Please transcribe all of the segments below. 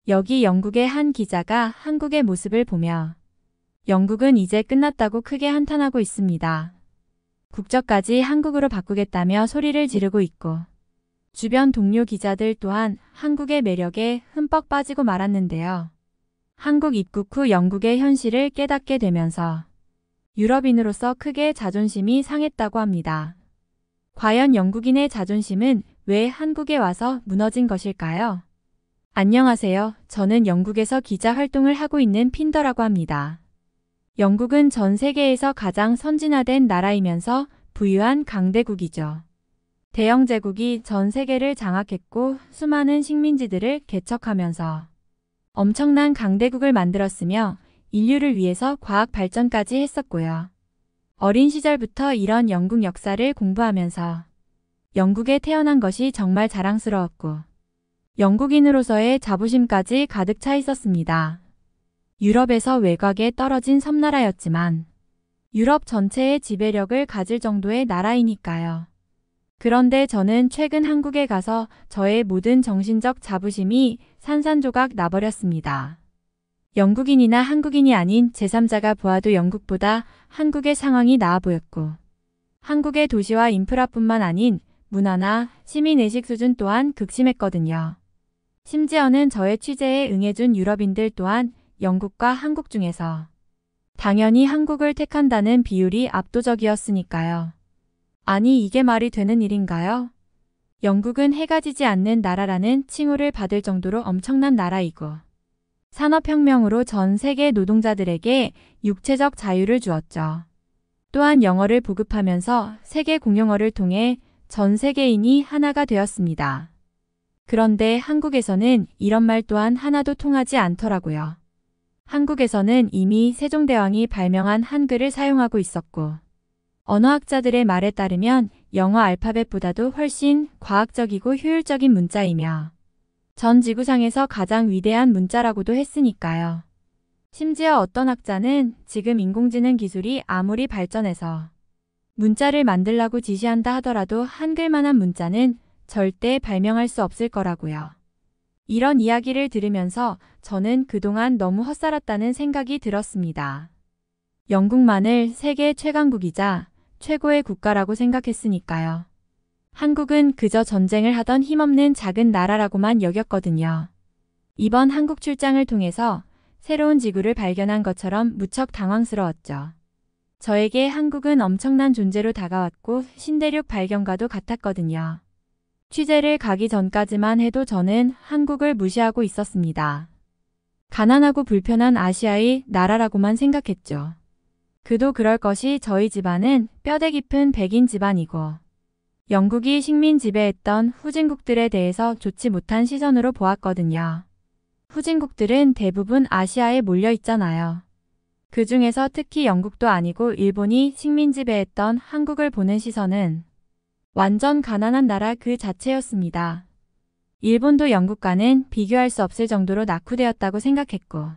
여기 영국의 한 기자가 한국의 모습을 보며 영국은 이제 끝났다고 크게 한탄하고 있습니다. 국적까지 한국으로 바꾸겠다며 소리를 지르고 있고 주변 동료 기자들 또한 한국의 매력에 흠뻑 빠지고 말았는데요. 한국 입국 후 영국의 현실을 깨닫게 되면서 유럽인으로서 크게 자존심이 상했다고 합니다. 과연 영국인의 자존심은 왜 한국에 와서 무너진 것일까요? 안녕하세요. 저는 영국에서 기자 활동을 하고 있는 핀더라고 합니다. 영국은 전 세계에서 가장 선진화된 나라이면서 부유한 강대국이죠. 대영 제국이 전 세계를 장악했고 수많은 식민지들을 개척하면서 엄청난 강대국을 만들었으며 인류를 위해서 과학 발전까지 했었고요. 어린 시절부터 이런 영국 역사를 공부하면서 영국에 태어난 것이 정말 자랑스러웠고 영국인으로서의 자부심까지 가득 차 있었습니다. 유럽에서 외곽에 떨어진 섬나라였지만 유럽 전체의 지배력을 가질 정도의 나라이니까요. 그런데 저는 최근 한국에 가서 저의 모든 정신적 자부심이 산산조각 나버렸습니다. 영국인이나 한국인이 아닌 제3자가 보아도 영국보다 한국의 상황이 나아 보였고 한국의 도시와 인프라뿐만 아닌 문화나 시민의식 수준 또한 극심했거든요. 심지어는 저의 취재에 응해준 유럽인들 또한 영국과 한국 중에서 당연히 한국을 택한다는 비율이 압도적이었으니까요. 아니 이게 말이 되는 일인가요? 영국은 해가 지지 않는 나라라는 칭호를 받을 정도로 엄청난 나라이고 산업혁명으로 전 세계 노동자들에게 육체적 자유를 주었죠. 또한 영어를 보급하면서 세계 공용어를 통해 전 세계인이 하나가 되었습니다. 그런데 한국에서는 이런 말 또한 하나도 통하지 않더라고요. 한국에서는 이미 세종대왕이 발명한 한글을 사용하고 있었고 언어학자들의 말에 따르면 영어 알파벳보다도 훨씬 과학적이고 효율적인 문자이며 전 지구상에서 가장 위대한 문자라고도 했으니까요. 심지어 어떤 학자는 지금 인공지능 기술이 아무리 발전해서 문자를 만들라고 지시한다 하더라도 한글만한 문자는 절대 발명할 수 없을 거라고요. 이런 이야기를 들으면서 저는 그동안 너무 헛살았다는 생각이 들었습니다. 영국만을 세계 최강국이자 최고의 국가라고 생각했으니까요. 한국은 그저 전쟁을 하던 힘없는 작은 나라라고만 여겼거든요. 이번 한국 출장을 통해서 새로운 지구를 발견한 것처럼 무척 당황스러웠죠. 저에게 한국은 엄청난 존재로 다가왔고 신대륙 발견과도 같았거든요. 취재를 가기 전까지만 해도 저는 한국을 무시하고 있었습니다. 가난하고 불편한 아시아의 나라라고만 생각했죠. 그도 그럴 것이 저희 집안은 뼈대 깊은 백인 집안이고 영국이 식민 지배했던 후진국들에 대해서 좋지 못한 시선으로 보았거든요. 후진국들은 대부분 아시아에 몰려 있잖아요. 그 중에서 특히 영국도 아니고 일본이 식민 지배했던 한국을 보는 시선은 완전 가난한 나라 그 자체였습니다. 일본도 영국과는 비교할 수 없을 정도로 낙후되었다고 생각했고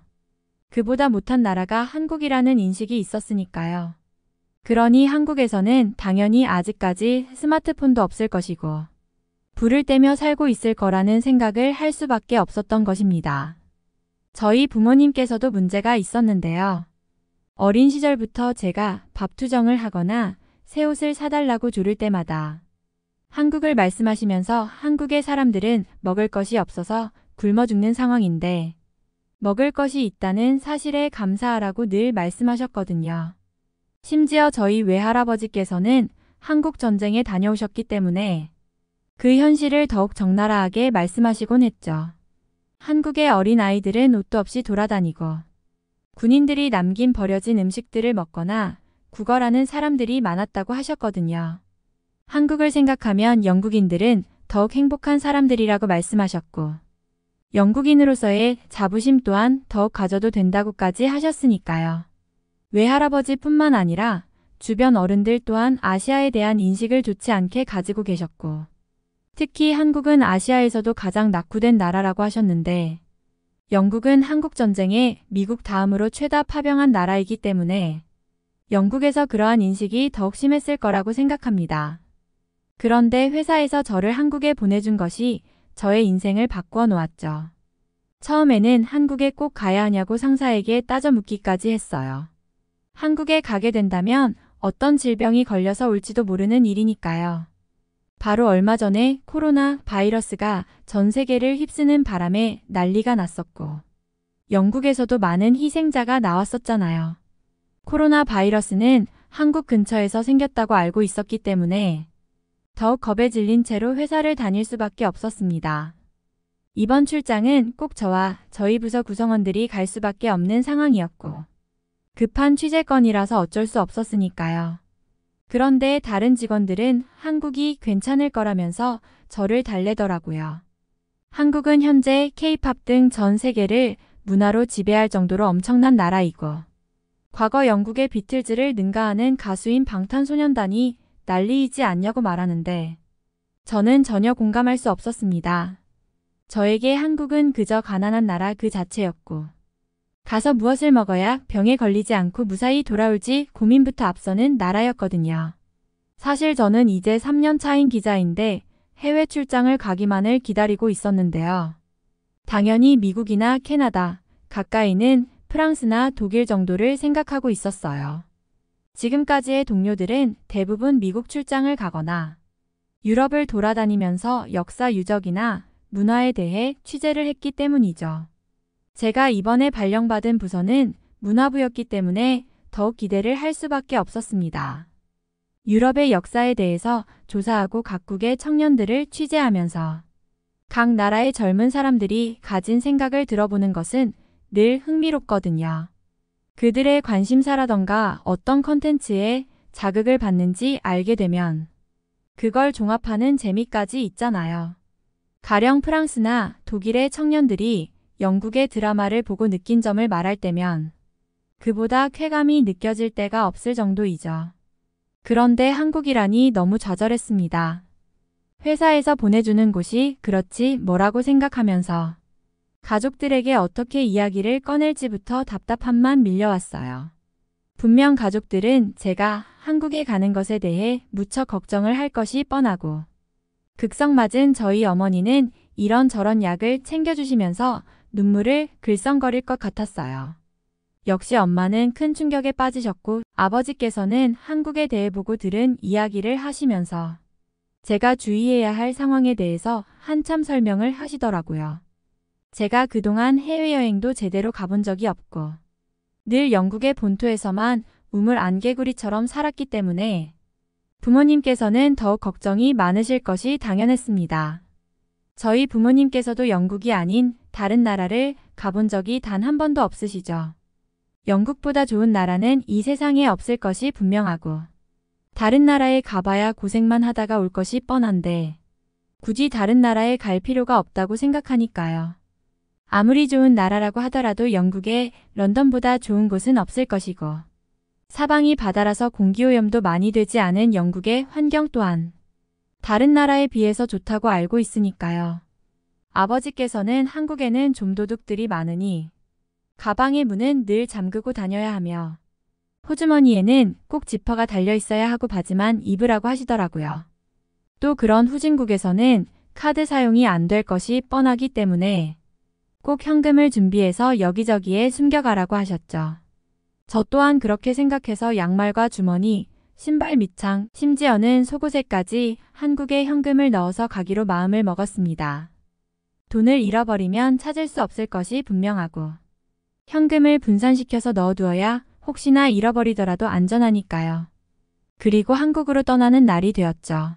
그보다 못한 나라가 한국이라는 인식이 있었으니까요. 그러니 한국에서는 당연히 아직까지 스마트폰도 없을 것이고 불을 떼며 살고 있을 거라는 생각을 할 수밖에 없었던 것입니다. 저희 부모님께서도 문제가 있었는데요. 어린 시절부터 제가 밥 투정을 하거나 새 옷을 사달라고 조를 때마다 한국을 말씀하시면서 한국의 사람들은 먹을 것이 없어서 굶어 죽는 상황인데 먹을 것이 있다는 사실에 감사하라고 늘 말씀하셨거든요. 심지어 저희 외할아버지께서는 한국 전쟁에 다녀오셨기 때문에 그 현실을 더욱 적나라하게 말씀하시곤 했죠. 한국의 어린 아이들은 옷도 없이 돌아다니고 군인들이 남긴 버려진 음식들을 먹거나 구걸하는 사람들이 많았다고 하셨거든요. 한국을 생각하면 영국인들은 더욱 행복한 사람들이라고 말씀하셨고 영국인으로서의 자부심 또한 더욱 가져도 된다고까지 하셨으니까요. 외할아버지뿐만 아니라 주변 어른들 또한 아시아에 대한 인식을 좋지 않게 가지고 계셨고 특히 한국은 아시아에서도 가장 낙후된 나라라고 하셨는데 영국은 한국전쟁에 미국 다음으로 최다 파병한 나라이기 때문에 영국에서 그러한 인식이 더욱 심했을 거라고 생각합니다. 그런데 회사에서 저를 한국에 보내준 것이 저의 인생을 바꾸어 놓았죠. 처음에는 한국에 꼭 가야 하냐고 상사에게 따져 묻기까지 했어요. 한국에 가게 된다면 어떤 질병이 걸려서 올지도 모르는 일이니까요. 바로 얼마 전에 코로나 바이러스가 전 세계를 휩쓰는 바람에 난리가 났었고, 영국에서도 많은 희생자가 나왔었잖아요. 코로나 바이러스는 한국 근처에서 생겼다고 알고 있었기 때문에 더욱 겁에 질린 채로 회사를 다닐 수밖에 없었습니다. 이번 출장은 꼭 저와 저희 부서 구성원들이 갈 수밖에 없는 상황이었고, 급한 취재건이라서 어쩔 수 없었으니까요. 그런데 다른 직원들은 한국이 괜찮을 거라면서 저를 달래더라고요. 한국은 현재 K-팝 등 전 세계를 문화로 지배할 정도로 엄청난 나라이고, 과거 영국의 비틀즈를 능가하는 가수인 방탄소년단이 난리이지 않냐고 말하는데, 저는 전혀 공감할 수 없었습니다. 저에게 한국은 그저 가난한 나라 그 자체였고, 가서 무엇을 먹어야 병에 걸리지 않고 무사히 돌아올지 고민부터 앞서는 나라였거든요. 사실 저는 이제 3년 차인 기자인데 해외 출장을 가기만을 기다리고 있었는데요. 당연히 미국이나 캐나다, 가까이는 프랑스나 독일 정도를 생각하고 있었어요. 지금까지의 동료들은 대부분 미국 출장을 가거나 유럽을 돌아다니면서 역사 유적이나 문화에 대해 취재를 했기 때문이죠. 제가 이번에 발령받은 부서는 문화부였기 때문에 더욱 기대를 할 수밖에 없었습니다. 유럽의 역사에 대해서 조사하고 각국의 청년들을 취재하면서 각 나라의 젊은 사람들이 가진 생각을 들어보는 것은 늘 흥미롭거든요. 그들의 관심사라던가 어떤 컨텐츠에 자극을 받는지 알게 되면 그걸 종합하는 재미까지 있잖아요. 가령 프랑스나 독일의 청년들이 영국의 드라마를 보고 느낀 점을 말할 때면 그보다 쾌감이 느껴질 때가 없을 정도이죠. 그런데 한국이라니 너무 좌절했습니다. 회사에서 보내주는 곳이 그렇지 뭐라고 생각하면서 가족들에게 어떻게 이야기를 꺼낼지부터 답답함만 밀려왔어요. 분명 가족들은 제가 한국에 가는 것에 대해 무척 걱정을 할 것이 뻔하고, 극성 맞은 저희 어머니는 이런저런 약을 챙겨주시면서 눈물을 글썽거릴 것 같았어요. 역시 엄마는 큰 충격에 빠지셨고, 아버지께서는 한국에 대해 보고 들은 이야기를 하시면서 제가 주의해야 할 상황에 대해서 한참 설명을 하시더라고요. 제가 그동안 해외여행도 제대로 가본 적이 없고 늘 영국의 본토에서만 우물 안개구리처럼 살았기 때문에 부모님께서는 더욱 걱정이 많으실 것이 당연했습니다. 저희 부모님께서도 영국이 아닌 다른 나라를 가본 적이 단 한 번도 없으시죠. 영국보다 좋은 나라는 이 세상에 없을 것이 분명하고 다른 나라에 가봐야 고생만 하다가 올 것이 뻔한데 굳이 다른 나라에 갈 필요가 없다고 생각하니까요. 아무리 좋은 나라라고 하더라도 영국에 런던보다 좋은 곳은 없을 것이고 사방이 바다라서 공기오염도 많이 되지 않은 영국의 환경 또한 다른 나라에 비해서 좋다고 알고 있으니까요. 아버지께서는 한국에는 좀도둑들이 많으니 가방의 문은 늘 잠그고 다녀야 하며 호주머니에는 꼭 지퍼가 달려 있어야 하고 바지만 입으라고 하시더라고요. 또 그런 후진국에서는 카드 사용이 안 될 것이 뻔하기 때문에 꼭 현금을 준비해서 여기저기에 숨겨가라고 하셨죠. 저 또한 그렇게 생각해서 양말과 주머니, 신발 밑창, 심지어는 속옷에까지 한국에 현금을 넣어서 가기로 마음을 먹었습니다. 돈을 잃어버리면 찾을 수 없을 것이 분명하고 현금을 분산시켜서 넣어두어야 혹시나 잃어버리더라도 안전하니까요. 그리고 한국으로 떠나는 날이 되었죠.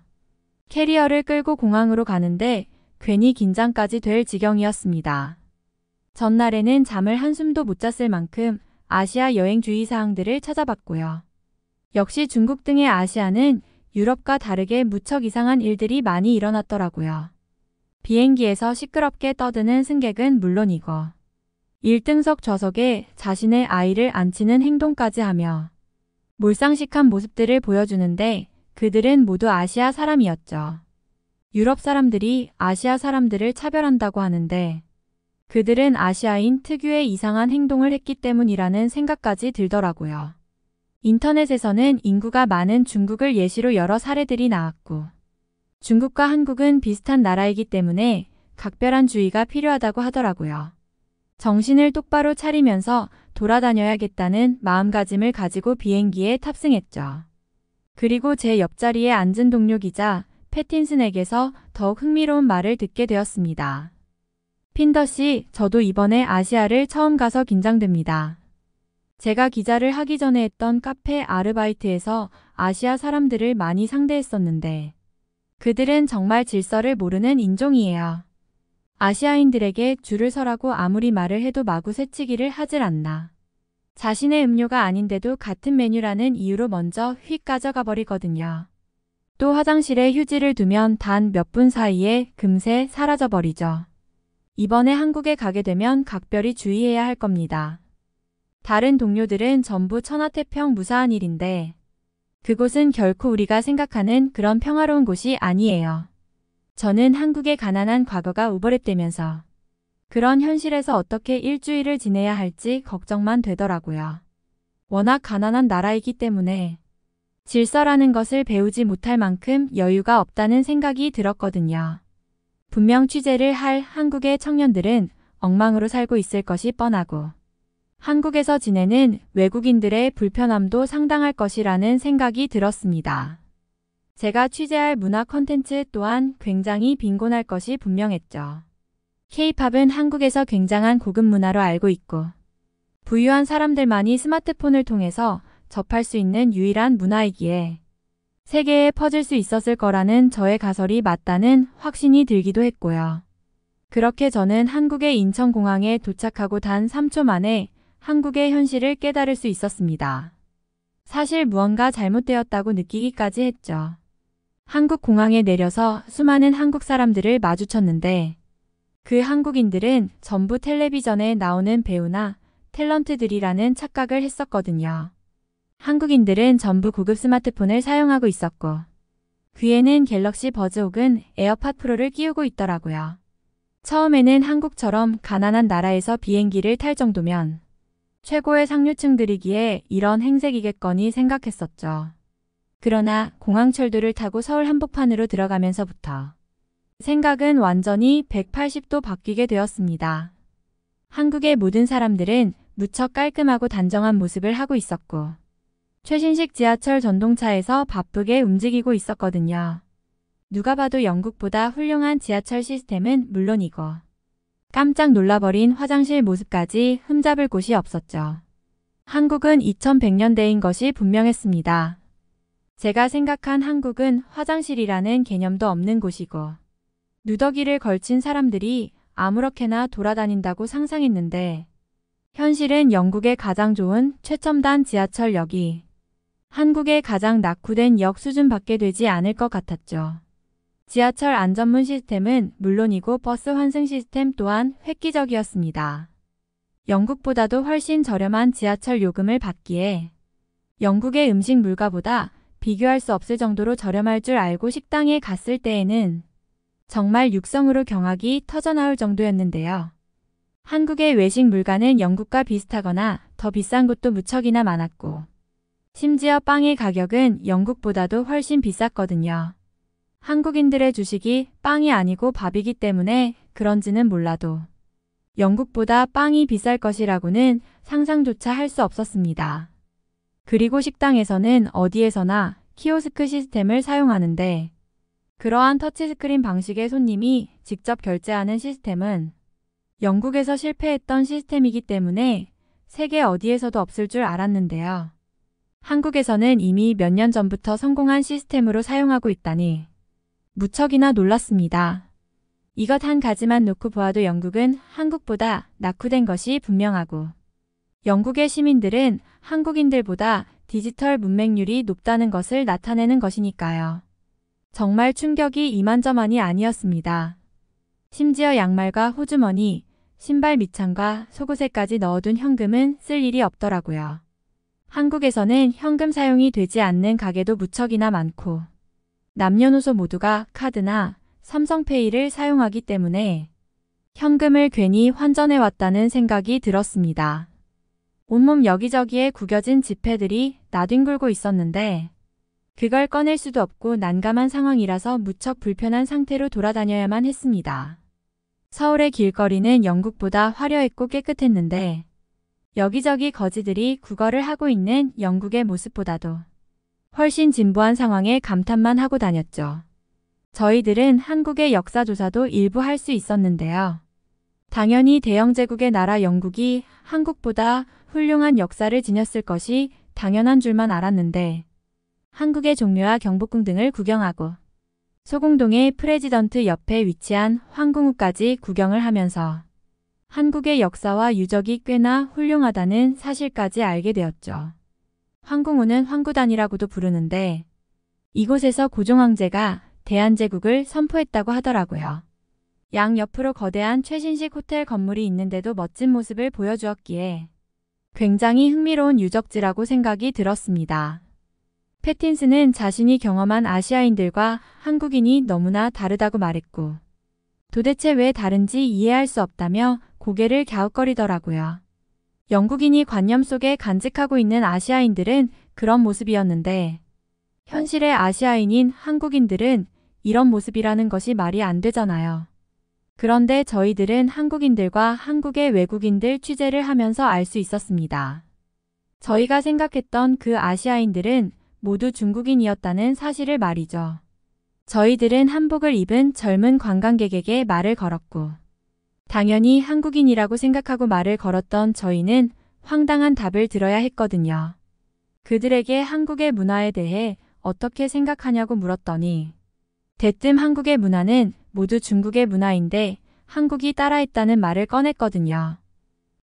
캐리어를 끌고 공항으로 가는데 괜히 긴장까지 될 지경이었습니다. 전날에는 잠을 한숨도 못 잤을 만큼 아시아 여행 주의사항들을 찾아봤고요. 역시 중국 등의 아시아는 유럽과 다르게 무척 이상한 일들이 많이 일어났더라고요. 비행기에서 시끄럽게 떠드는 승객은 물론이고 1등석 좌석에 자신의 아이를 앉히는 행동까지 하며 몰상식한 모습들을 보여주는데 그들은 모두 아시아 사람이었죠. 유럽 사람들이 아시아 사람들을 차별한다고 하는데 그들은 아시아인 특유의 이상한 행동을 했기 때문이라는 생각까지 들더라고요. 인터넷에서는 인구가 많은 중국을 예시로 여러 사례들이 나왔고 중국과 한국은 비슷한 나라이기 때문에 각별한 주의가 필요하다고 하더라고요. 정신을 똑바로 차리면서 돌아다녀야겠다는 마음가짐을 가지고 비행기에 탑승했죠. 그리고 제 옆자리에 앉은 동료기자 패틴슨에게서 더욱 흥미로운 말을 듣게 되었습니다. 핀더 씨, 저도 이번에 아시아를 처음 가서 긴장됩니다. 제가 기자를 하기 전에 했던 카페 아르바이트에서 아시아 사람들을 많이 상대했었는데 그들은 정말 질서를 모르는 인종이에요. 아시아인들에게 줄을 서라고 아무리 말을 해도 마구 새치기를 하질 않나. 자신의 음료가 아닌데도 같은 메뉴라는 이유로 먼저 휙 가져가 버리거든요. 또 화장실에 휴지를 두면 단 몇 분 사이에 금세 사라져 버리죠. 이번에 한국에 가게 되면 각별히 주의해야 할 겁니다. 다른 동료들은 전부 천하태평 무사한 일인데 그곳은 결코 우리가 생각하는 그런 평화로운 곳이 아니에요. 저는 한국의 가난한 과거가 우버랩되면서 그런 현실에서 어떻게 일주일을 지내야 할지 걱정만 되더라고요. 워낙 가난한 나라이기 때문에 질서라는 것을 배우지 못할 만큼 여유가 없다는 생각이 들었거든요. 분명 취재를 할 한국의 청년들은 엉망으로 살고 있을 것이 뻔하고 한국에서 지내는 외국인들의 불편함도 상당할 것이라는 생각이 들었습니다. 제가 취재할 문화 콘텐츠 또한 굉장히 빈곤할 것이 분명했죠. K-팝은 한국에서 굉장한 고급 문화로 알고 있고 부유한 사람들만이 스마트폰을 통해서 접할 수 있는 유일한 문화이기에 세계에 퍼질 수 있었을 거라는 저의 가설이 맞다는 확신이 들기도 했고요. 그렇게 저는 한국의 인천공항에 도착하고 단 3초 만에 한국의 현실을 깨달을 수 있었습니다. 사실 무언가 잘못되었다고 느끼기까지 했죠. 한국 공항에 내려서 수많은 한국 사람들을 마주쳤는데 그 한국인들은 전부 텔레비전에 나오는 배우나 탤런트들이라는 착각을 했었거든요. 한국인들은 전부 고급 스마트폰을 사용하고 있었고 귀에는 갤럭시 버즈 혹은 에어팟 프로를 끼우고 있더라고요. 처음에는 한국처럼 가난한 나라에서 비행기를 탈 정도면 최고의 상류층들이기에 이런 행색이겠거니 생각했었죠. 그러나 공항철도를 타고 서울 한복판으로 들어가면서부터 생각은 완전히 180도 바뀌게 되었습니다. 한국의 모든 사람들은 무척 깔끔하고 단정한 모습을 하고 있었고 최신식 지하철 전동차에서 바쁘게 움직이고 있었거든요. 누가 봐도 영국보다 훌륭한 지하철 시스템은 물론이고 깜짝 놀라버린 화장실 모습까지 흠잡을 곳이 없었죠. 한국은 2100년대인 것이 분명했습니다. 제가 생각한 한국은 화장실이라는 개념도 없는 곳이고 누더기를 걸친 사람들이 아무렇게나 돌아다닌다고 상상했는데 현실은 영국의 가장 좋은 최첨단 지하철역이 한국의 가장 낙후된 역 수준밖에 되지 않을 것 같았죠. 지하철 안전문 시스템은 물론이고 버스 환승 시스템 또한 획기적이었습니다. 영국보다도 훨씬 저렴한 지하철 요금을 받기에 영국의 음식 물가보다 비교할 수 없을 정도로 저렴할 줄 알고 식당에 갔을 때에는 정말 육성으로 경악이 터져나올 정도였는데요. 한국의 외식 물가는 영국과 비슷하거나 더 비싼 곳도 무척이나 많았고 심지어 빵의 가격은 영국보다도 훨씬 비쌌거든요. 한국인들의 주식이 빵이 아니고 밥이기 때문에 그런지는 몰라도 영국보다 빵이 비쌀 것이라고는 상상조차 할 수 없었습니다. 그리고 식당에서는 어디에서나 키오스크 시스템을 사용하는데 그러한 터치스크린 방식의 손님이 직접 결제하는 시스템은 영국에서 실패했던 시스템이기 때문에 세계 어디에서도 없을 줄 알았는데요. 한국에서는 이미 몇 년 전부터 성공한 시스템으로 사용하고 있다니 무척이나 놀랐습니다. 이것 한 가지만 놓고 보아도 영국은 한국보다 낙후된 것이 분명하고 영국의 시민들은 한국인들보다 디지털 문맹률이 높다는 것을 나타내는 것이니까요. 정말 충격이 이만저만이 아니었습니다. 심지어 양말과 호주머니, 신발 밑창과 속옷에까지 넣어둔 현금은 쓸 일이 없더라고요. 한국에서는 현금 사용이 되지 않는 가게도 무척이나 많고 남녀노소 모두가 카드나 삼성페이를 사용하기 때문에 현금을 괜히 환전해왔다는 생각이 들었습니다. 온몸 여기저기에 구겨진 지폐들이 나뒹굴고 있었는데 그걸 꺼낼 수도 없고 난감한 상황이라서 무척 불편한 상태로 돌아다녀야만 했습니다. 서울의 길거리는 영국보다 화려했고 깨끗했는데 여기저기 거지들이 구걸을 하고 있는 영국의 모습보다도 훨씬 진보한 상황에 감탄만 하고 다녔죠. 저희들은 한국의 역사조사도 일부 할 수 있었는데요. 당연히 대영제국의 나라 영국이 한국보다 훌륭한 역사를 지녔을 것이 당연한 줄만 알았는데 한국의 종묘와 경복궁 등을 구경하고 소공동의 프레지던트 옆에 위치한 황궁우까지 구경을 하면서 한국의 역사와 유적이 꽤나 훌륭하다는 사실까지 알게 되었죠. 황궁우는 황구단이라고도 부르는데 이곳에서 고종황제가 대한제국을 선포했다고 하더라고요. 양옆으로 거대한 최신식 호텔 건물이 있는데도 멋진 모습을 보여주었기에 굉장히 흥미로운 유적지라고 생각이 들었습니다. 패틴슨은 자신이 경험한 아시아인들과 한국인이 너무나 다르다고 말했고 도대체 왜 다른지 이해할 수 없다며 고개를 갸웃거리더라고요. 영국인이 관념 속에 간직하고 있는 아시아인들은 그런 모습이었는데 현실의 아시아인인 한국인들은 이런 모습이라는 것이 말이 안 되잖아요. 그런데 저희들은 한국인들과 한국의 외국인들 취재를 하면서 알 수 있었습니다. 저희가 생각했던 그 아시아인들은 모두 중국인이었다는 사실을 말이죠. 저희들은 한복을 입은 젊은 관광객에게 말을 걸었고 당연히 한국인이라고 생각하고 말을 걸었던 저희는 황당한 답을 들어야 했거든요. 그들에게 한국의 문화에 대해 어떻게 생각하냐고 물었더니 대뜸 한국의 문화는 모두 중국의 문화인데 한국이 따라했다는 말을 꺼냈거든요.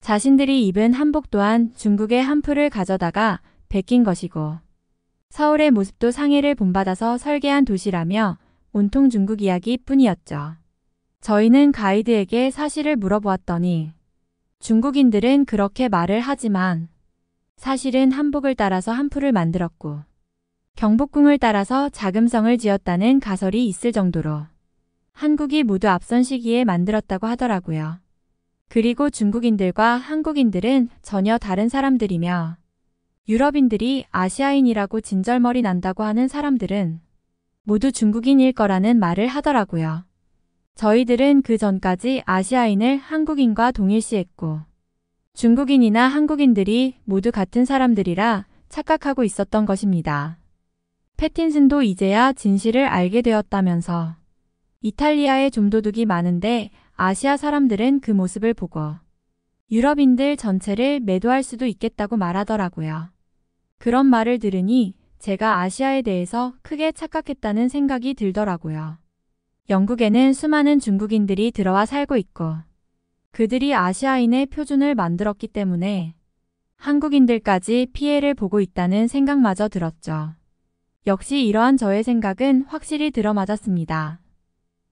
자신들이 입은 한복 또한 중국의 한풀을 가져다가 베낀 것이고 서울의 모습도 상해를 본받아서 설계한 도시라며 온통 중국 이야기 뿐이었죠. 저희는 가이드에게 사실을 물어보았더니 중국인들은 그렇게 말을 하지만 사실은 한복을 따라서 한풀을 만들었고 경복궁을 따라서 자금성을 지었다는 가설이 있을 정도로 한국이 모두 앞선 시기에 만들었다고 하더라고요. 그리고 중국인들과 한국인들은 전혀 다른 사람들이며 유럽인들이 아시아인이라고 진절머리 난다고 하는 사람들은 모두 중국인일 거라는 말을 하더라고요. 저희들은 그 전까지 아시아인을 한국인과 동일시했고 중국인이나 한국인들이 모두 같은 사람들이라 착각하고 있었던 것입니다. 패틴슨도 이제야 진실을 알게 되었다면서 이탈리아에 좀도둑이 많은데 아시아 사람들은 그 모습을 보고 유럽인들 전체를 매도할 수도 있겠다고 말하더라고요. 그런 말을 들으니 제가 아시아에 대해서 크게 착각했다는 생각이 들더라고요. 영국에는 수많은 중국인들이 들어와 살고 있고 그들이 아시아인의 표준을 만들었기 때문에 한국인들까지 피해를 보고 있다는 생각마저 들었죠. 역시 이러한 저의 생각은 확실히 들어맞았습니다.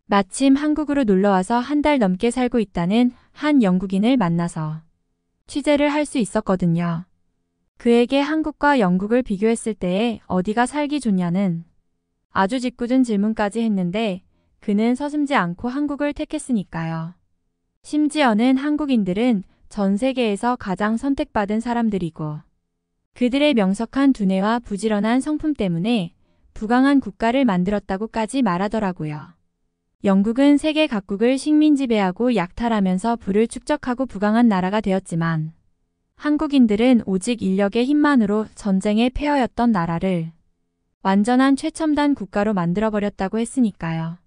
마침 한국으로 놀러와서 한 달 넘게 살고 있다는 한 영국인을 만나서 취재를 할 수 있었거든요. 그에게 한국과 영국을 비교했을 때에 어디가 살기 좋냐는 아주 짓궂은 질문까지 했는데 그는 서슴지 않고 한국을 택했으니까요. 심지어는 한국인들은 전 세계에서 가장 선택받은 사람들이고 그들의 명석한 두뇌와 부지런한 성품 때문에 부강한 국가를 만들었다고까지 말하더라고요. 영국은 세계 각국을 식민 지배하고 약탈하면서 부를 축적하고 부강한 나라가 되었지만 한국인들은 오직 인력의 힘만으로 전쟁의 폐허였던 나라를 완전한 최첨단 국가로 만들어버렸다고 했으니까요.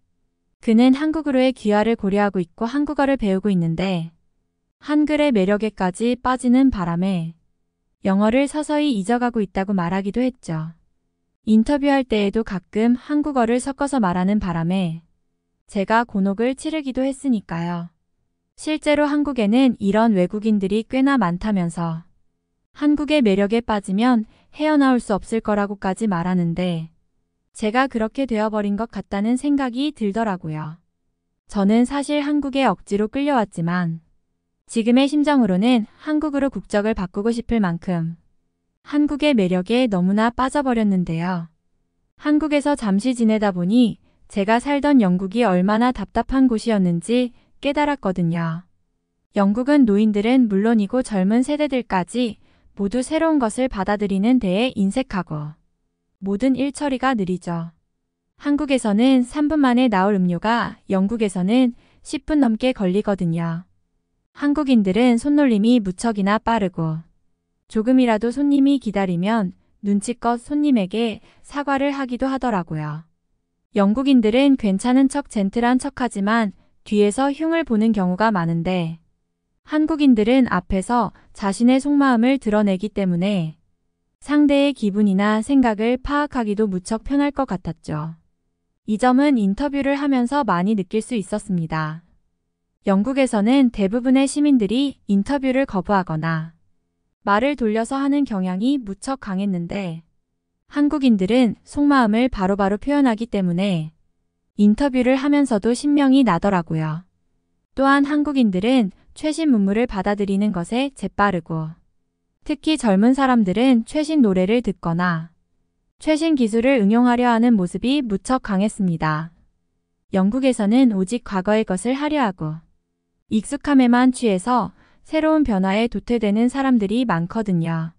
그는 한국으로의 귀화를 고려하고 있고 한국어를 배우고 있는데 한글의 매력에까지 빠지는 바람에 영어를 서서히 잊어가고 있다고 말하기도 했죠. 인터뷰할 때에도 가끔 한국어를 섞어서 말하는 바람에 제가 곤혹을 치르기도 했으니까요. 실제로 한국에는 이런 외국인들이 꽤나 많다면서 한국의 매력에 빠지면 헤어나올 수 없을 거라고까지 말하는데 제가 그렇게 되어버린 것 같다는 생각이 들더라고요. 저는 사실 한국에 억지로 끌려왔지만 지금의 심정으로는 한국으로 국적을 바꾸고 싶을 만큼 한국의 매력에 너무나 빠져버렸는데요. 한국에서 잠시 지내다 보니 제가 살던 영국이 얼마나 답답한 곳이었는지 깨달았거든요. 영국은 노인들은 물론이고 젊은 세대들까지 모두 새로운 것을 받아들이는 데에 인색하고 모든 일 처리가 느리죠. 한국에서는 3분 만에 나올 음료가 영국에서는 10분 넘게 걸리거든요. 한국인들은 손놀림이 무척이나 빠르고 조금이라도 손님이 기다리면 눈치껏 손님에게 사과를 하기도 하더라고요. 영국인들은 괜찮은 척 젠틀한 척하지만 뒤에서 흉을 보는 경우가 많은데 한국인들은 앞에서 자신의 속마음을 드러내기 때문에 상대의 기분이나 생각을 파악하기도 무척 편할 것 같았죠. 이 점은 인터뷰를 하면서 많이 느낄 수 있었습니다. 영국에서는 대부분의 시민들이 인터뷰를 거부하거나 말을 돌려서 하는 경향이 무척 강했는데 한국인들은 속마음을 바로바로 표현하기 때문에 인터뷰를 하면서도 신명이 나더라고요. 또한 한국인들은 최신 문물을 받아들이는 것에 재빠르고 특히 젊은 사람들은 최신 노래를 듣거나 최신 기술을 응용하려 하는 모습이 무척 강했습니다. 영국에서는 오직 과거의 것을 하려 하고 익숙함에만 취해서 새로운 변화에 도태되는 사람들이 많거든요.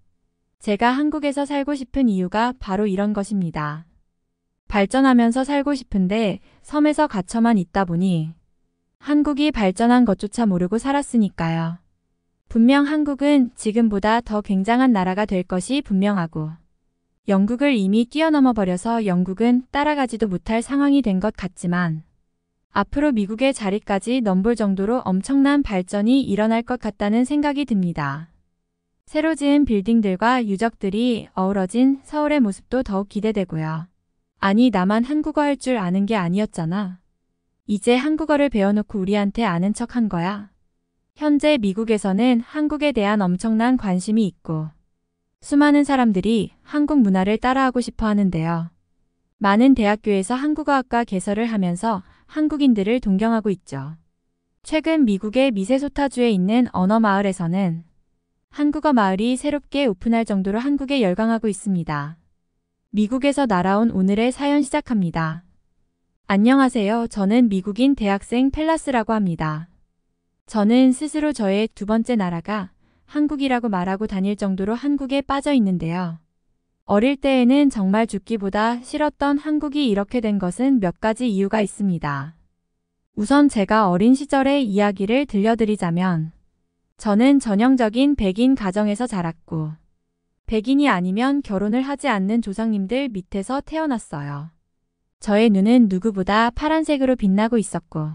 제가 한국에서 살고 싶은 이유가 바로 이런 것입니다. 발전하면서 살고 싶은데 섬에서 갇혀만 있다 보니 한국이 발전한 것조차 모르고 살았으니까요. 분명 한국은 지금보다 더 굉장한 나라가 될 것이 분명하고 영국을 이미 뛰어넘어 버려서 영국은 따라가지도 못할 상황이 된 것 같지만 앞으로 미국의 자리까지 넘볼 정도로 엄청난 발전이 일어날 것 같다는 생각이 듭니다. 새로 지은 빌딩들과 유적들이 어우러진 서울의 모습도 더욱 기대되고요. 아니, 나만 한국어 할 줄 아는 게 아니었잖아. 이제 한국어를 배워놓고 우리한테 아는 척 한 거야. 현재 미국에서는 한국에 대한 엄청난 관심이 있고 수많은 사람들이 한국 문화를 따라하고 싶어 하는데요. 많은 대학교에서 한국어학과 개설을 하면서 한국인들을 동경하고 있죠. 최근 미국의 미세소타주에 있는 언어마을에서는 한국어 마을이 새롭게 오픈할 정도로 한국에 열광하고 있습니다. 미국에서 날아온 오늘의 사연 시작합니다. 안녕하세요. 저는 미국인 대학생 펠라스라고 합니다. 저는 스스로 저의 두 번째 나라가 한국이라고 말하고 다닐 정도로 한국에 빠져 있는데요. 어릴 때에는 정말 죽기보다 싫었던 한국이 이렇게 된 것은 몇 가지 이유가 있습니다. 우선 제가 어린 시절의 이야기를 들려드리자면 저는 전형적인 백인 가정에서 자랐고 백인이 아니면 결혼을 하지 않는 조상님들 밑에서 태어났어요. 저의 눈은 누구보다 파란색으로 빛나고 있었고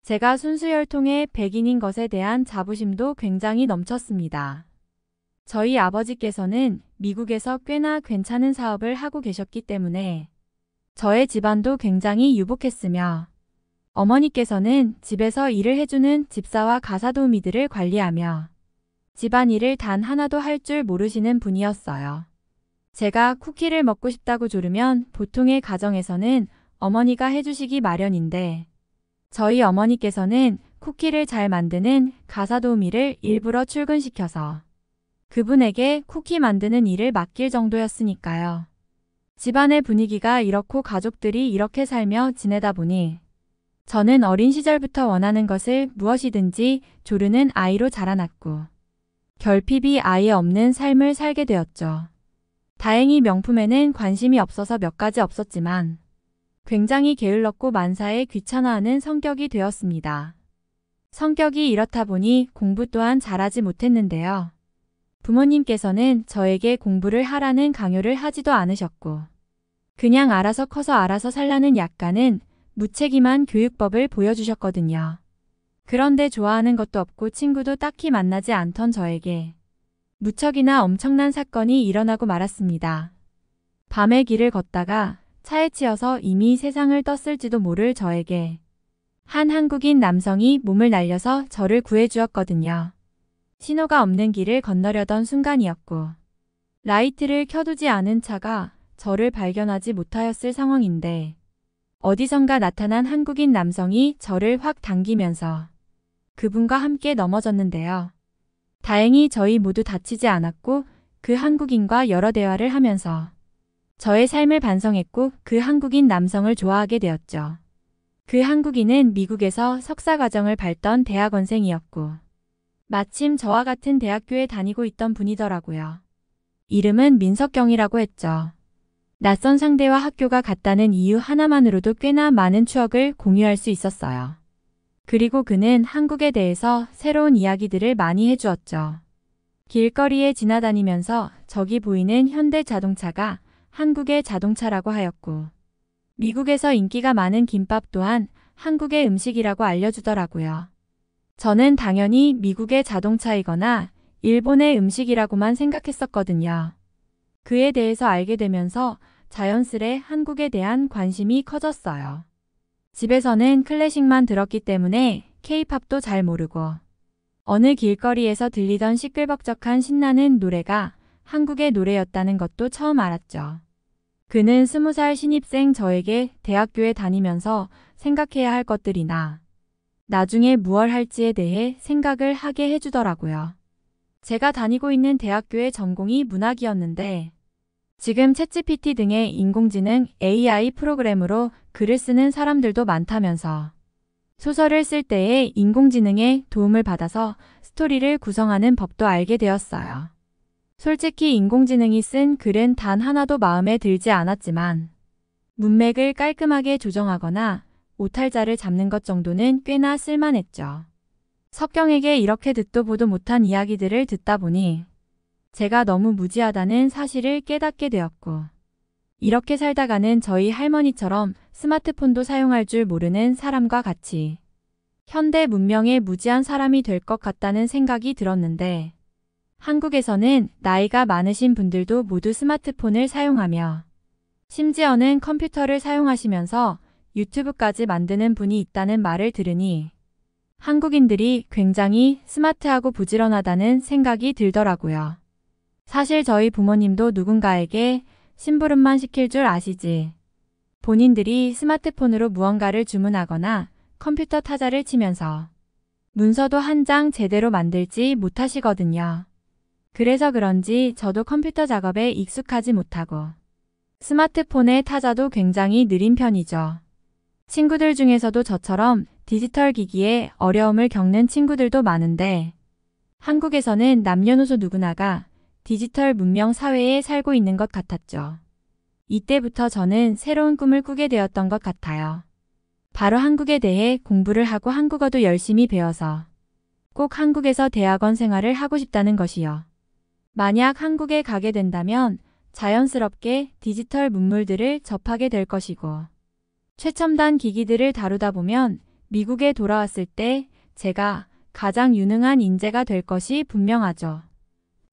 제가 순수혈통의 백인인 것에 대한 자부심도 굉장히 넘쳤습니다. 저희 아버지께서는 미국에서 꽤나 괜찮은 사업을 하고 계셨기 때문에 저의 집안도 굉장히 유복했으며 어머니께서는 집에서 일을 해주는 집사와 가사도우미들을 관리하며 집안일을 단 하나도 할 줄 모르시는 분이었어요. 제가 쿠키를 먹고 싶다고 조르면 보통의 가정에서는 어머니가 해주시기 마련인데 저희 어머니께서는 쿠키를 잘 만드는 가사도우미를 일부러 출근시켜서 그분에게 쿠키 만드는 일을 맡길 정도였으니까요. 집안의 분위기가 이렇고 가족들이 이렇게 살며 지내다 보니 저는 어린 시절부터 원하는 것을 무엇이든지 조르는 아이로 자라났고 결핍이 아예 없는 삶을 살게 되었죠. 다행히 명품에는 관심이 없어서 몇 가지 없었지만 굉장히 게을렀고 만사에 귀찮아하는 성격이 되었습니다. 성격이 이렇다 보니 공부 또한 잘하지 못했는데요. 부모님께서는 저에게 공부를 하라는 강요를 하지도 않으셨고 그냥 알아서 커서 알아서 살라는 약간은 무책임한 교육법을 보여주셨거든요. 그런데 좋아하는 것도 없고 친구도 딱히 만나지 않던 저에게 무척이나 엄청난 사건이 일어나고 말았습니다. 밤에 길을 걷다가 차에 치여서 이미 세상을 떴을지도 모를 저에게 한 한국인 남성이 몸을 날려서 저를 구해주었거든요. 신호가 없는 길을 건너려던 순간이었고 라이트를 켜두지 않은 차가 저를 발견하지 못하였을 상황인데 어디선가 나타난 한국인 남성이 저를 확 당기면서 그분과 함께 넘어졌는데요. 다행히 저희 모두 다치지 않았고 그 한국인과 여러 대화를 하면서 저의 삶을 반성했고 그 한국인 남성을 좋아하게 되었죠. 그 한국인은 미국에서 석사과정을 밟던 대학원생이었고 마침 저와 같은 대학교에 다니고 있던 분이더라고요. 이름은 민석경이라고 했죠. 낯선 상대와 학교가 같다는 이유 하나만으로도 꽤나 많은 추억을 공유할 수 있었어요. 그리고 그는 한국에 대해서 새로운 이야기들을 많이 해주었죠. 길거리에 지나다니면서 저기 보이는 현대 자동차가 한국의 자동차라고 하였고, 미국에서 인기가 많은 김밥 또한 한국의 음식이라고 알려주더라고요. 저는 당연히 미국의 자동차이거나 일본의 음식이라고만 생각했었거든요. 그에 대해서 알게 되면서 자연스레 한국에 대한 관심이 커졌어요. 집에서는 클래식만 들었기 때문에 K-팝도 잘 모르고, 어느 길거리에서 들리던 시끌벅적한 신나는 노래가 한국의 노래였다는 것도 처음 알았죠. 그는 20살 신입생 저에게 대학교에 다니면서 생각해야 할 것들이나 나중에 무얼 할지에 대해 생각을 하게 해주더라고요. 제가 다니고 있는 대학교의 전공이 문학이었는데 지금 챗GPT 등의 인공지능 AI 프로그램으로 글을 쓰는 사람들도 많다면서 소설을 쓸 때에 인공지능의 도움을 받아서 스토리를 구성하는 법도 알게 되었어요. 솔직히 인공지능이 쓴 글은 단 하나도 마음에 들지 않았지만 문맥을 깔끔하게 조정하거나 오탈자를 잡는 것 정도는 꽤나 쓸만했죠. 석경에게 이렇게 듣도 보도 못한 이야기들을 듣다 보니 제가 너무 무지하다는 사실을 깨닫게 되었고, 이렇게 살다가는 저희 할머니처럼 스마트폰도 사용할 줄 모르는 사람과 같이 현대 문명에 무지한 사람이 될 것 같다는 생각이 들었는데, 한국에서는 나이가 많으신 분들도 모두 스마트폰을 사용하며 심지어는 컴퓨터를 사용하시면서 유튜브까지 만드는 분이 있다는 말을 들으니 한국인들이 굉장히 스마트하고 부지런하다는 생각이 들더라고요. 사실 저희 부모님도 누군가에게 심부름만 시킬 줄 아시지. 본인들이 스마트폰으로 무언가를 주문하거나 컴퓨터 타자를 치면서 문서도 한 장 제대로 만들지 못하시거든요. 그래서 그런지 저도 컴퓨터 작업에 익숙하지 못하고 스마트폰의 타자도 굉장히 느린 편이죠. 친구들 중에서도 저처럼 디지털 기기에 어려움을 겪는 친구들도 많은데 한국에서는 남녀노소 누구나가 디지털 문명 사회에 살고 있는 것 같았죠. 이때부터 저는 새로운 꿈을 꾸게 되었던 것 같아요. 바로 한국에 대해 공부를 하고 한국어도 열심히 배워서 꼭 한국에서 대학원 생활을 하고 싶다는 것이요. 만약 한국에 가게 된다면 자연스럽게 디지털 문물들을 접하게 될 것이고 최첨단 기기들을 다루다 보면 미국에 돌아왔을 때 제가 가장 유능한 인재가 될 것이 분명하죠.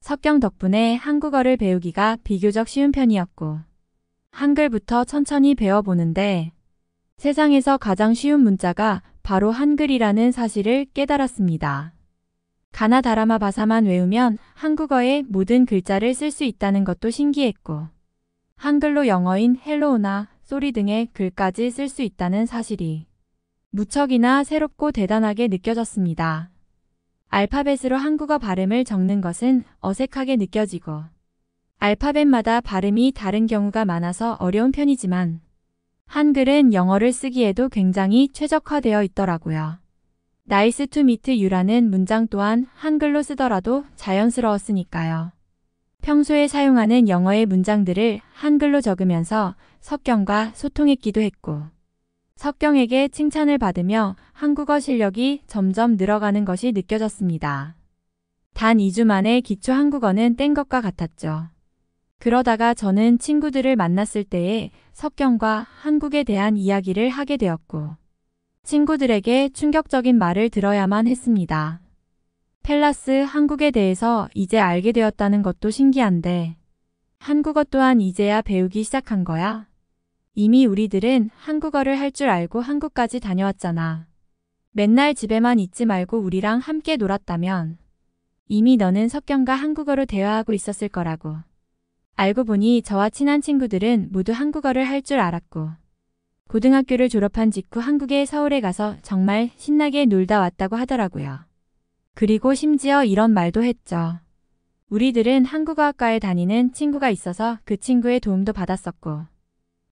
석경 덕분에 한국어를 배우기가 비교적 쉬운 편이었고 한글부터 천천히 배워보는데 세상에서 가장 쉬운 문자가 바로 한글이라는 사실을 깨달았습니다. 가나다라마 바사만 외우면 한국어의 모든 글자를 쓸 수 있다는 것도 신기했고 한글로 영어인 헬로우나 쏘리 등의 글까지 쓸 수 있다는 사실이 무척이나 새롭고 대단하게 느껴졌습니다. 알파벳으로 한국어 발음을 적는 것은 어색하게 느껴지고 알파벳마다 발음이 다른 경우가 많아서 어려운 편이지만 한글은 영어를 쓰기에도 굉장히 최적화되어 있더라고요. 나이스 투 미트 유라는 문장 또한 한글로 쓰더라도 자연스러웠으니까요. 평소에 사용하는 영어의 문장들을 한글로 적으면서 석경과 소통했기도 했고 석경에게 칭찬을 받으며 한국어 실력이 점점 늘어가는 것이 느껴졌습니다. 단 2주 만에 기초 한국어는 뗀 것과 같았죠. 그러다가 저는 친구들을 만났을 때에 석경과 한국에 대한 이야기를 하게 되었고 친구들에게 충격적인 말을 들어야만 했습니다. 펠라스 한국에 대해서 이제 알게 되었다는 것도 신기한데 한국어 또한 이제야 배우기 시작한 거야? 이미 우리들은 한국어를 할 줄 알고 한국까지 다녀왔잖아. 맨날 집에만 있지 말고 우리랑 함께 놀았다면 이미 너는 석경과 한국어로 대화하고 있었을 거라고. 알고 보니 저와 친한 친구들은 모두 한국어를 할 줄 알았고 고등학교를 졸업한 직후 한국의 서울에 가서 정말 신나게 놀다 왔다고 하더라고요. 그리고 심지어 이런 말도 했죠. 우리들은 한국어학과에 다니는 친구가 있어서 그 친구의 도움도 받았었고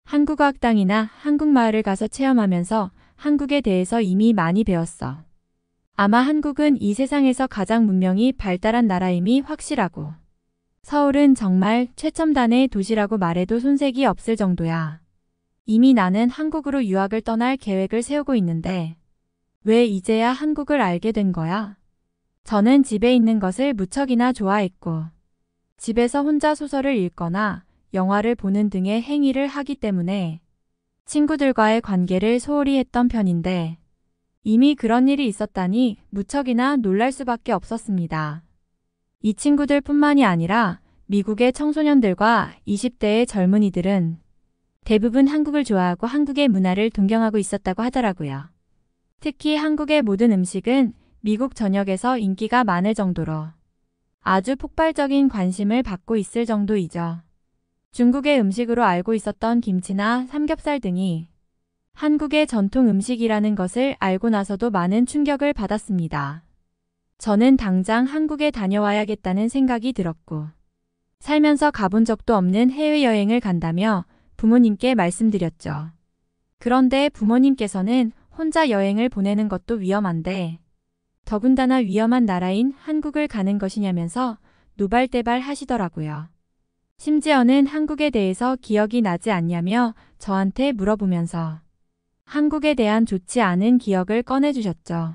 한국어학당이나 한국마을을 가서 체험하면서 한국에 대해서 이미 많이 배웠어. 아마 한국은 이 세상에서 가장 문명이 발달한 나라임이 확실하고 서울은 정말 최첨단의 도시라고 말해도 손색이 없을 정도야. 이미 나는 한국으로 유학을 떠날 계획을 세우고 있는데 왜 이제야 한국을 알게 된 거야? 저는 집에 있는 것을 무척이나 좋아했고, 집에서 혼자 소설을 읽거나 영화를 보는 등의 행위를 하기 때문에 친구들과의 관계를 소홀히 했던 편인데, 이미 그런 일이 있었다니 무척이나 놀랄 수밖에 없었습니다. 이 친구들뿐만이 아니라 미국의 청소년들과 20대의 젊은이들은 대부분 한국을 좋아하고 한국의 문화를 동경하고 있었다고 하더라고요. 특히 한국의 모든 음식은 미국 전역에서 인기가 많을 정도로 아주 폭발적인 관심을 받고 있을 정도이죠. 중국의 음식으로 알고 있었던 김치나 삼겹살 등이 한국의 전통 음식이라는 것을 알고 나서도 많은 충격을 받았습니다. 저는 당장 한국에 다녀와야겠다는 생각이 들었고, 살면서 가본 적도 없는 해외여행을 간다며 부모님께 말씀드렸죠. 그런데 부모님께서는 혼자 여행을 보내는 것도 위험한데, 더군다나 위험한 나라인 한국을 가는 것이냐면서 노발대발 하시더라고요. 심지어는 한국에 대해서 기억이 나지 않냐며 저한테 물어보면서 한국에 대한 좋지 않은 기억을 꺼내주셨죠.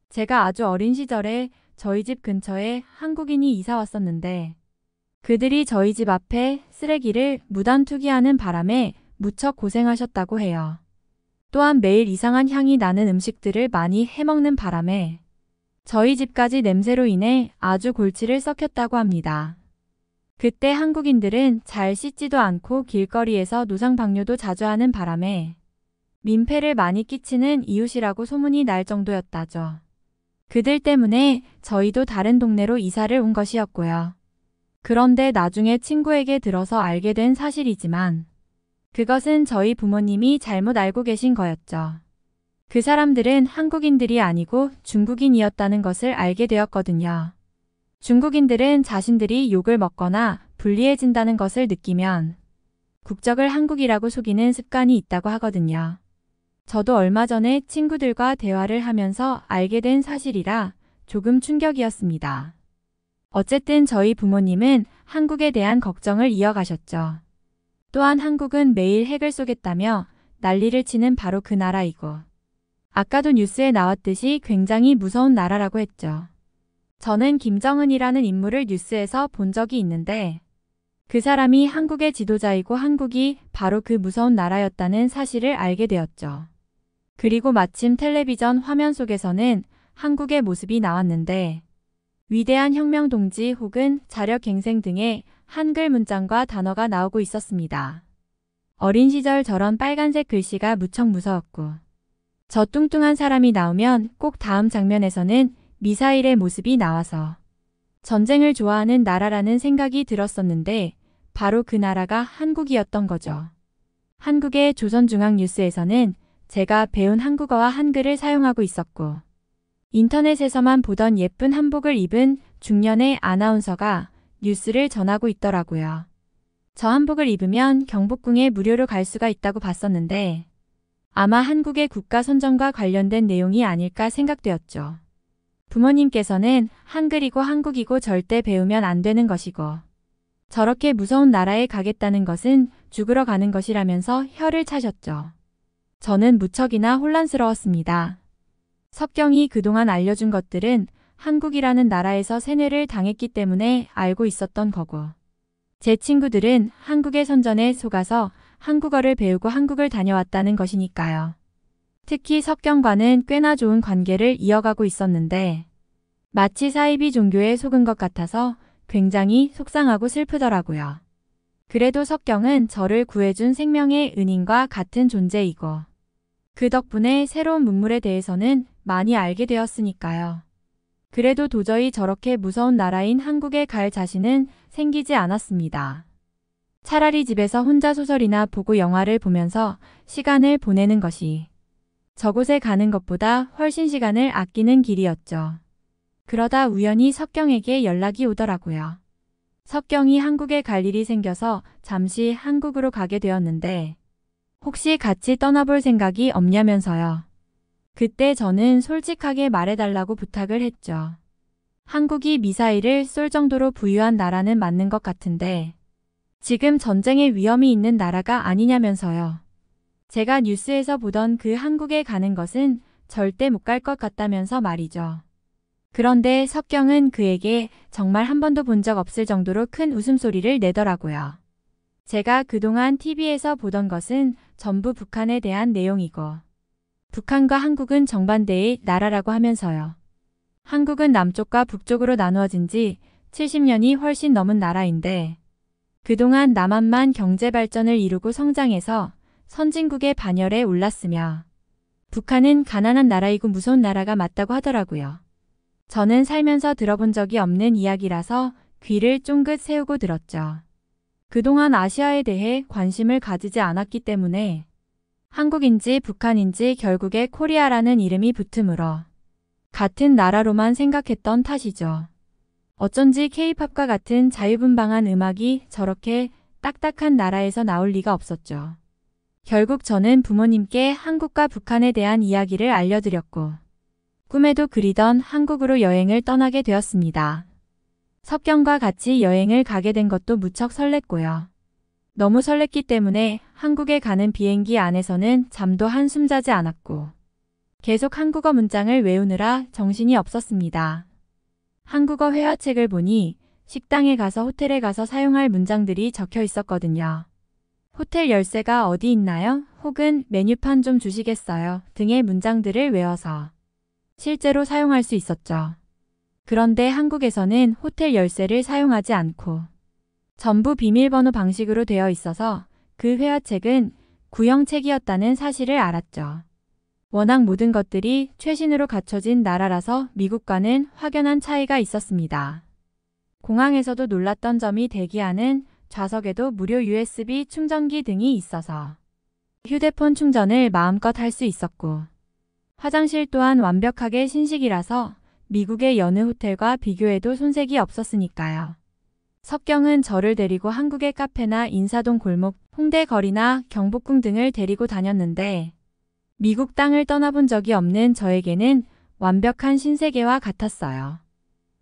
제가 아주 어린 시절에 저희 집 근처에 한국인이 이사 왔었는데 그들이 저희 집 앞에 쓰레기를 무단 투기하는 바람에 무척 고생하셨다고 해요. 또한 매일 이상한 향이 나는 음식들을 많이 해먹는 바람에 저희 집까지 냄새로 인해 아주 골치를 썩혔다고 합니다. 그때 한국인들은 잘 씻지도 않고 길거리에서 노상방뇨도 자주 하는 바람에 민폐를 많이 끼치는 이웃이라고 소문이 날 정도였다죠. 그들 때문에 저희도 다른 동네로 이사를 온 것이었고요. 그런데 나중에 친구에게 들어서 알게 된 사실이지만 그것은 저희 부모님이 잘못 알고 계신 거였죠. 그 사람들은 한국인들이 아니고 중국인이었다는 것을 알게 되었거든요. 중국인들은 자신들이 욕을 먹거나 불리해진다는 것을 느끼면 국적을 한국이라고 속이는 습관이 있다고 하거든요. 저도 얼마 전에 친구들과 대화를 하면서 알게 된 사실이라 조금 충격이었습니다. 어쨌든 저희 부모님은 한국에 대한 걱정을 이어가셨죠. 또한 한국은 매일 핵을 쏘겠다며 난리를 치는 바로 그 나라이고 아까도 뉴스에 나왔듯이 굉장히 무서운 나라라고 했죠. 저는 김정은이라는 인물을 뉴스에서 본 적이 있는데 그 사람이 한국의 지도자이고 한국이 바로 그 무서운 나라였다는 사실을 알게 되었죠. 그리고 마침 텔레비전 화면 속에서는 한국의 모습이 나왔는데 위대한 혁명동지 혹은 자력갱생 등의 한글 문장과 단어가 나오고 있었습니다. 어린 시절 저런 빨간색 글씨가 무척 무서웠고 저 뚱뚱한 사람이 나오면 꼭 다음 장면에서는 미사일의 모습이 나와서 전쟁을 좋아하는 나라라는 생각이 들었었는데 바로 그 나라가 한국이었던 거죠. 한국의 조선중앙뉴스에서는 제가 배운 한국어와 한글을 사용하고 있었고 인터넷에서만 보던 예쁜 한복을 입은 중년의 아나운서가 뉴스를 전하고 있더라고요. 저 한복을 입으면 경복궁에 무료로 갈 수가 있다고 봤었는데 아마 한국의 국가 선전과 관련된 내용이 아닐까 생각되었죠. 부모님께서는 한글이고 한국이고 절대 배우면 안 되는 것이고 저렇게 무서운 나라에 가겠다는 것은 죽으러 가는 것이라면서 혀를 차셨죠. 저는 무척이나 혼란스러웠습니다. 석경이 그동안 알려준 것들은 한국이라는 나라에서 세뇌를 당했기 때문에 알고 있었던 거고 제 친구들은 한국의 선전에 속아서 한국어를 배우고 한국을 다녀왔다는 것이니까요. 특히 석경과는 꽤나 좋은 관계를 이어가고 있었는데 마치 사이비 종교에 속은 것 같아서 굉장히 속상하고 슬프더라고요. 그래도 석경은 저를 구해준 생명의 은인과 같은 존재이고 그 덕분에 새로운 문물에 대해서는 많이 알게 되었으니까요. 그래도 도저히 저렇게 무서운 나라인 한국에 갈 자신은 생기지 않았습니다. 차라리 집에서 혼자 소설이나 보고 영화를 보면서 시간을 보내는 것이 저곳에 가는 것보다 훨씬 시간을 아끼는 길이었죠. 그러다 우연히 석경에게 연락이 오더라고요. 석경이 한국에 갈 일이 생겨서 잠시 한국으로 가게 되었는데 혹시 같이 떠나볼 생각이 없냐면서요. 그때 저는 솔직하게 말해달라고 부탁을 했죠. 한국이 미사일을 쏠 정도로 부유한 나라는 맞는 것 같은데 지금 전쟁의 위험이 있는 나라가 아니냐면서요. 제가 뉴스에서 보던 그 한국에 가는 것은 절대 못 갈 것 같다면서 말이죠. 그런데 석경은 그에게 정말 한 번도 본 적 없을 정도로 큰 웃음소리를 내더라고요. 제가 그동안 TV에서 보던 것은 전부 북한에 대한 내용이고 북한과 한국은 정반대의 나라라고 하면서요. 한국은 남쪽과 북쪽으로 나누어진 지 70년이 훨씬 넘은 나라인데 그동안 남한만 경제 발전을 이루고 성장해서 선진국의 반열에 올랐으며 북한은 가난한 나라이고 무서운 나라가 맞다고 하더라고요. 저는 살면서 들어본 적이 없는 이야기라서 귀를 쫑긋 세우고 들었죠. 그동안 아시아에 대해 관심을 가지지 않았기 때문에 한국인지 북한인지 결국에 코리아라는 이름이 붙으므로 같은 나라로만 생각했던 탓이죠. 어쩐지 K-팝과 같은 자유분방한 음악이 저렇게 딱딱한 나라에서 나올 리가 없었죠. 결국 저는 부모님께 한국과 북한에 대한 이야기를 알려드렸고 꿈에도 그리던 한국으로 여행을 떠나게 되었습니다. 석경과 같이 여행을 가게 된 것도 무척 설렜고요. 너무 설렜기 때문에 한국에 가는 비행기 안에서는 잠도 한숨 자지 않았고 계속 한국어 문장을 외우느라 정신이 없었습니다. 한국어 회화책을 보니 식당에 가서 호텔에 가서 사용할 문장들이 적혀 있었거든요. 호텔 열쇠가 어디 있나요? 혹은 메뉴판 좀 주시겠어요? 등의 문장들을 외워서 실제로 사용할 수 있었죠. 그런데 한국에서는 호텔 열쇠를 사용하지 않고 전부 비밀번호 방식으로 되어 있어서 그 회화책은 구형책이었다는 사실을 알았죠. 워낙 모든 것들이 최신으로 갖춰진 나라라서 미국과는 확연한 차이가 있었습니다. 공항에서도 놀랐던 점이 대기하는 좌석에도 무료 USB 충전기 등이 있어서 휴대폰 충전을 마음껏 할 수 있었고 화장실 또한 완벽하게 신식이라서 미국의 여느 호텔과 비교해도 손색이 없었으니까요. 석경은 저를 데리고 한국의 카페나 인사동 골목, 홍대 거리나 경복궁 등을 데리고 다녔는데 미국 땅을 떠나본 적이 없는 저에게는 완벽한 신세계와 같았어요.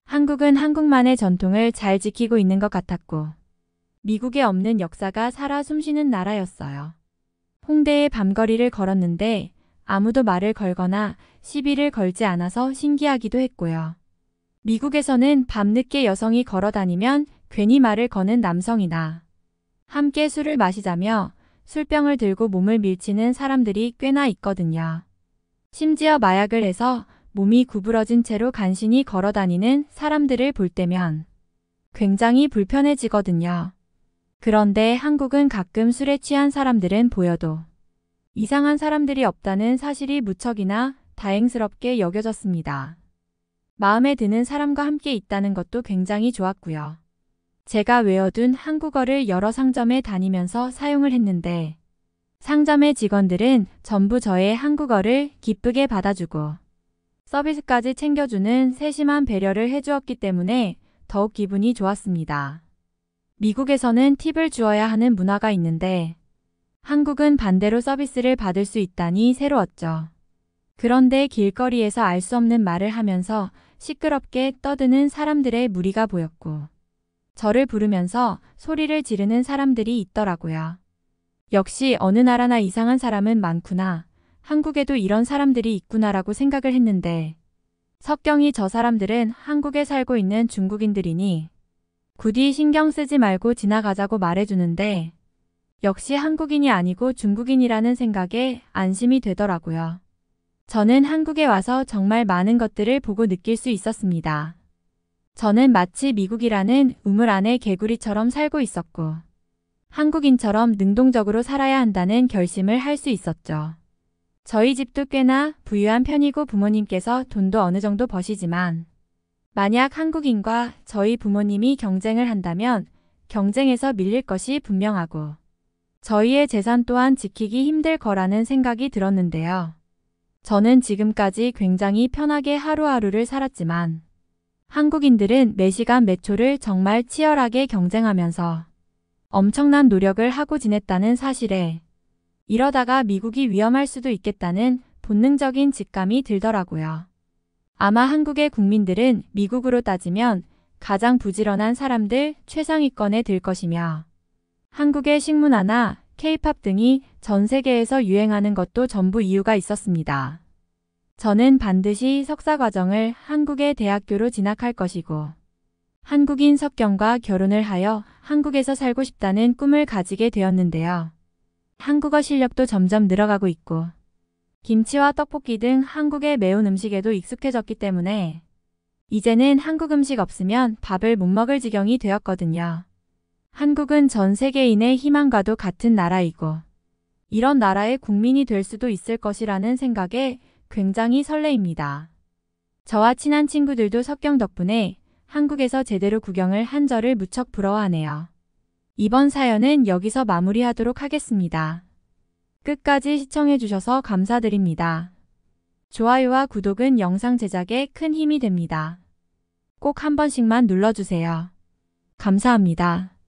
한국은 한국만의 전통을 잘 지키고 있는 것 같았고 미국에 없는 역사가 살아 숨쉬는 나라였어요. 홍대의 밤거리를 걸었는데 아무도 말을 걸거나 시비를 걸지 않아서 신기하기도 했고요. 미국에서는 밤늦게 여성이 걸어다니면 괜히 말을 거는 남성이나 함께 술을 마시자며 술병을 들고 몸을 밀치는 사람들이 꽤나 있거든요. 심지어 마약을 해서 몸이 구부러진 채로 간신히 걸어다니는 사람들을 볼 때면 굉장히 불편해지거든요. 그런데 한국은 가끔 술에 취한 사람들은 보여도 이상한 사람들이 없다는 사실이 무척이나 다행스럽게 여겨졌습니다. 마음에 드는 사람과 함께 있다는 것도 굉장히 좋았고요. 제가 외워둔 한국어를 여러 상점에 다니면서 사용을 했는데 상점의 직원들은 전부 저의 한국어를 기쁘게 받아주고 서비스까지 챙겨주는 세심한 배려를 해주었기 때문에 더욱 기분이 좋았습니다. 미국에서는 팁을 주어야 하는 문화가 있는데 한국은 반대로 서비스를 받을 수 있다니 새로웠죠. 그런데 길거리에서 알 수 없는 말을 하면서 시끄럽게 떠드는 사람들의 무리가 보였고 저를 부르면서 소리를 지르는 사람들이 있더라고요. 역시 어느 나라나 이상한 사람은 많구나. 한국에도 이런 사람들이 있구나라고 생각을 했는데 석경이 저 사람들은 한국에 살고 있는 중국인들이니 부디 신경 쓰지 말고 지나가자고 말해주는데 역시 한국인이 아니고 중국인이라는 생각에 안심이 되더라고요. 저는 한국에 와서 정말 많은 것들을 보고 느낄 수 있었습니다. 저는 마치 미국이라는 우물 안에 개구리처럼 살고 있었고 한국인처럼 능동적으로 살아야 한다는 결심을 할 수 있었죠. 저희 집도 꽤나 부유한 편이고 부모님께서 돈도 어느 정도 버시지만 만약 한국인과 저희 부모님이 경쟁을 한다면 경쟁에서 밀릴 것이 분명하고 저희의 재산 또한 지키기 힘들 거라는 생각이 들었는데요. 저는 지금까지 굉장히 편하게 하루하루를 살았지만 한국인들은 매 시간 매 초를 정말 치열하게 경쟁하면서 엄청난 노력을 하고 지냈다는 사실에 이러다가 미국이 위험할 수도 있겠다는 본능적인 직감이 들더라고요. 아마 한국의 국민들은 미국으로 따지면 가장 부지런한 사람들 최상위권에 들 것이며 한국의 식문화나 K-팝 등이 전 세계에서 유행하는 것도 전부 이유가 있었습니다. 저는 반드시 석사 과정을 한국의 대학교로 진학할 것이고 한국인 석경과 결혼을 하여 한국에서 살고 싶다는 꿈을 가지게 되었는데요. 한국어 실력도 점점 늘어가고 있고 김치와 떡볶이 등 한국의 매운 음식에도 익숙해졌기 때문에 이제는 한국 음식 없으면 밥을 못 먹을 지경이 되었거든요. 한국은 전 세계인의 희망과도 같은 나라이고 이런 나라의 국민이 될 수도 있을 것이라는 생각에 굉장히 설레입니다. 저와 친한 친구들도 석경 덕분에 한국에서 제대로 구경을 한 저를 무척 부러워하네요. 이번 사연은 여기서 마무리하도록 하겠습니다. 끝까지 시청해주셔서 감사드립니다. 좋아요와 구독은 영상 제작에 큰 힘이 됩니다. 꼭 한 번씩만 눌러주세요. 감사합니다.